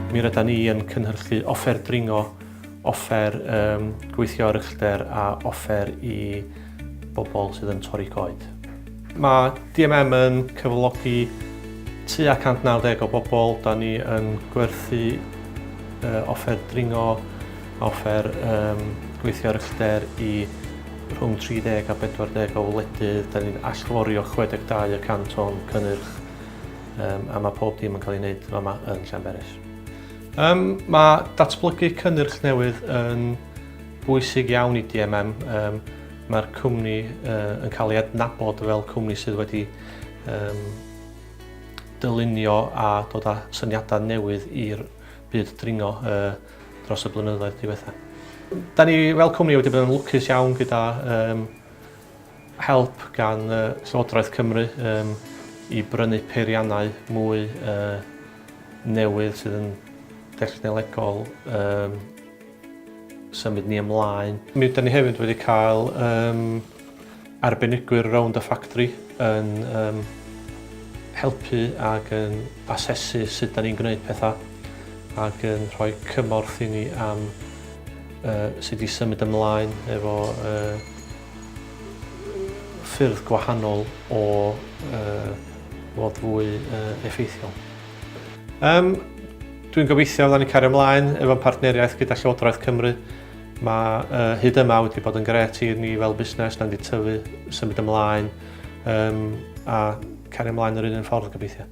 Mi rydyn ni yn cynhyrchu offer dringo, offer gweithio ar uchder a offer I bobl sydd yn torri coed. Mae DMM yn cyflogi tua 190 o bobl. Da ni yn gwerthu offer dringo, offer gweithio ar uchder I rhwng 30 a 40 o wledydd. Da ni'n allforio 62% o'n cynnyrch a mae pob dim yn cael ei wneud yma yn Llanberis. Mae datblygu cynnyrch newydd yn bwysig iawn I DMM. Mae'r cwmni yn cael ei adnabod fel cwmni sydd wedi dylunio a dod â syniadau newydd i'r byd dringo dros y blynyddoedd diwethaf. Da ni fel cwmni wedi bod yn lwcus iawn gyda help gan Llywodraeth Cymru I brynu peiriannau mwy newydd sydd yn dechnolegol symud ni ymlaen. Da ni hefyd wedi cael arbenigwyr rownd y ffactri yn helpu ac yn asesu sut da ni'n gwneud pethau ac yn rhoi cymorth I ni am sut I symud ymlaen efo ffyrdd gwahanol o fod fwy effeithiol. Dwi'n gobeithio fydda ni'n cario ymlaen efo'n partneriaeth gyda Llywodraeth Cymru. Mae hyd yma wedi bod yn gret I ni fel busnes na'n di tyfu, symud ymlaen a cario ymlaen yr un ffordd gobeithio.